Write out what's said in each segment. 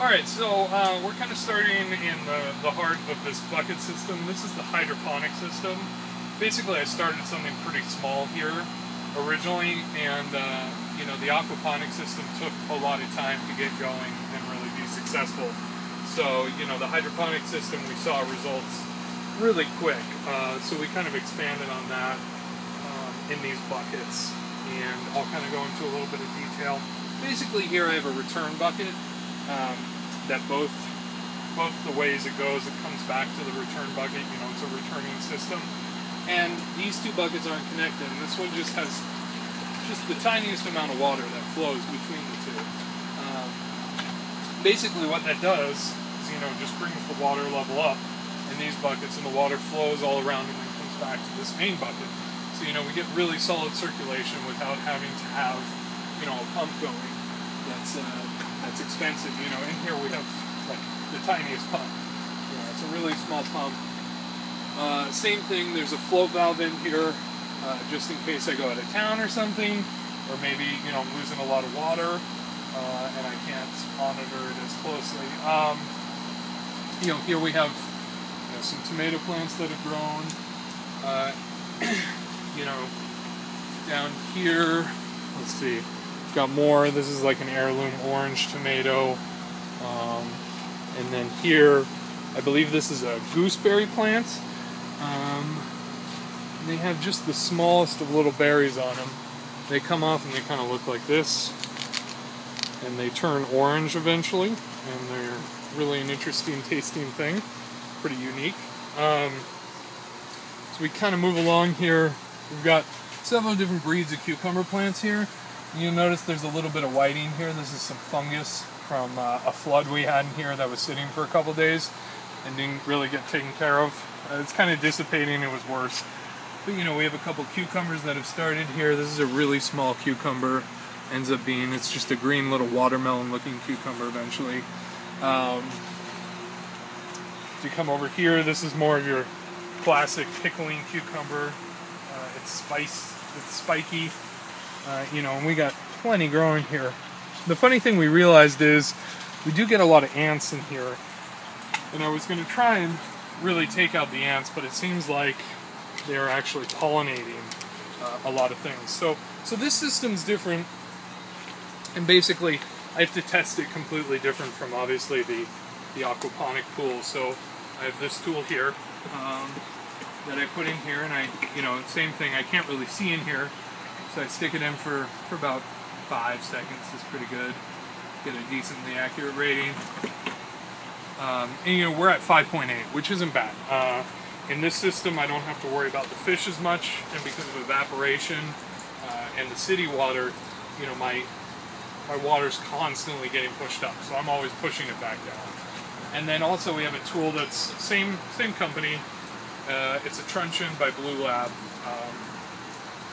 Alright, so we're kind of starting in the heart of this bucket system. This is the hydroponic system. Basically, I started something pretty small here originally, and you know, the aquaponic system took a lot of time to get going and really be successful. So, you know, the hydroponic system, we saw results really quick. So we kind of expanded on that in these buckets, and I'll kind of go into a little bit of detail. Basically, here I have a return bucket. That both the ways it goes, it comes back to the return bucket. You know, it's a returning system. And these two buckets aren't connected, and this one just has the tiniest amount of water that flows between the two. Basically what that does is, you know, just brings the water level up in these buckets, and the water flows all around and then comes back to this main bucket. So, you know, we get really solid circulation without having to have, you know, a pump going. That's expensive. You know, in here we have like the tiniest pump. You know, it's a really small pump. Same thing, there's a float valve in here, just in case I go out of town or something, or maybe, you know, I'm losing a lot of water, and I can't monitor it as closely. You know, here we have, you know, some tomato plants that have grown. You know, down here, let's see, got more. This is like an heirloom orange tomato. And then here, I believe this is a gooseberry plant. They have just the smallest of little berries on them. They come off and they kind of look like this. And they turn orange eventually. And they're really an interesting tasting thing. Pretty unique. So we kind of move along here. We've got several different breeds of cucumber plants here. You'll notice there's a little bit of whiting here. This is some fungus from a flood we had in here that was sitting for a couple days and didn't really get taken care of. It's kind of dissipating. It was worse. But, you know, we have a couple cucumbers that have started here. This is a really small cucumber. Ends up being, it's just a green little watermelon looking cucumber eventually. If you come over here, this is more of your classic pickling cucumber. It's spiky. You know, and we got plenty growing here. The funny thing we realized is we do get a lot of ants in here, and I was going to try and really take out the ants, but it seems like they're actually pollinating a lot of things. So this system's different, and basically I have to test it completely different from obviously the aquaponic pool. So I have this tool here that I put in here, and you know, same thing, I can't really see in here. So I stick it in for about 5 seconds. It's pretty good. Get a decently accurate rating. And you know, we're at 5.8, which isn't bad. In this system, I don't have to worry about the fish as much, and because of evaporation and the city water, you know, my water's constantly getting pushed up, so I'm always pushing it back down. And then also we have a tool that's same company. It's a truncheon by Blue Lab.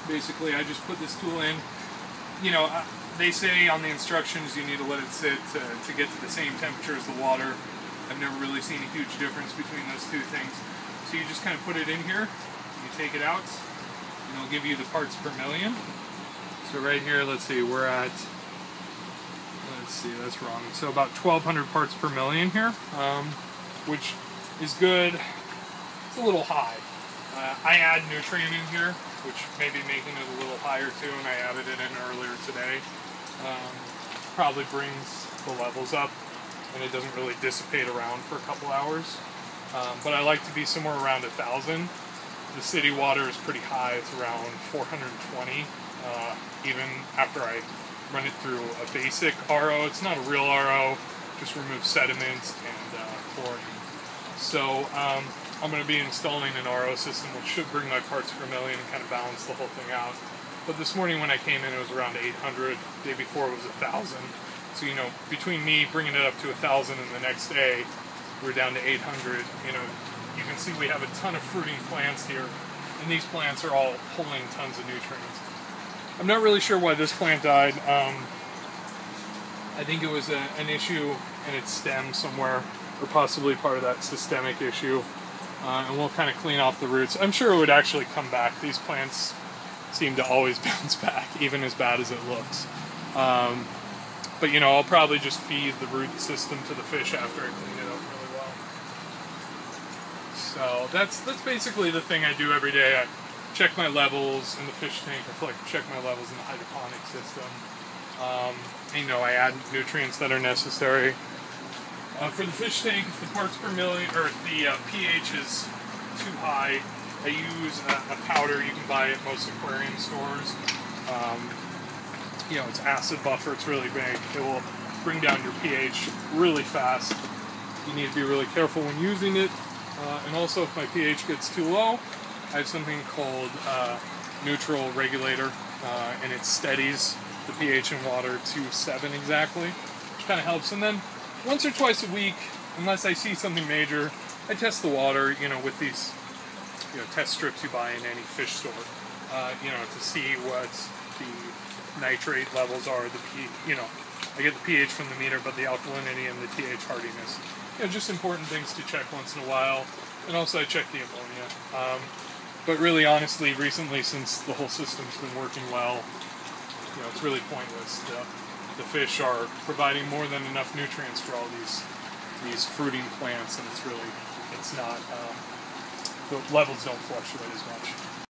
Basically, I just put this tool in. You know, they say on the instructions you need to let it sit to get to the same temperature as the water. I've never really seen a huge difference between those two things. So you just kind of put it in here, you take it out, and it'll give you the parts per million. So right here, let's see, we're at, let's see, that's wrong. So about 1,200 parts per million here, which is good. It's a little high. I add nutrient in here, which may be making it a little higher too, and I added it in earlier today. Probably brings the levels up, and it doesn't really dissipate around for a couple hours. But I like to be somewhere around 1,000. The city water is pretty high, it's around 420. Even after I run it through a basic RO, it's not a real RO, just removes sediment and chlorine. So I'm going to be installing an RO system which should bring my parts per million and kind of balance the whole thing out. But this morning when I came in, it was around 800. The day before it was 1,000. So, you know, between me bringing it up to 1,000 and the next day, we're down to 800. You know, you can see we have a ton of fruiting plants here, and these plants are all pulling tons of nutrients. I'm not really sure why this plant died. I think it was an issue in its stem somewhere, or possibly part of that systemic issue. And we'll kind of clean off the roots. I'm sure it would actually come back. These plants seem to always bounce back, even as bad as it looks. But you know, I'll probably just feed the root system to the fish after I clean it up really well. So that's basically the thing I do every day. I check my levels in the fish tank. I check my levels in the hydroponic system. You know, I add nutrients that are necessary. For the fish tank, if the parts per million, or if the pH is too high, I use a powder you can buy at most aquarium stores. You know, it's acid buffer, it's really big. It will bring down your pH really fast. You need to be really careful when using it. And also, if my pH gets too low, I have something called neutral regulator, and it steadies the pH in water to 7 exactly, which kind of helps. And then once or twice a week, unless I see something major, I test the water, you know, with these, you know, test strips you buy in any fish store, you know, to see what the nitrate levels are, you know, I get the pH from the meter, but the alkalinity and the pH hardiness. You know, just important things to check once in a while. And also I check the ammonia. But really, honestly, recently, since the whole system's been working well, you know, it's really pointless. The fish are providing more than enough nutrients for all these fruiting plants, and it's not, the levels don't fluctuate as much.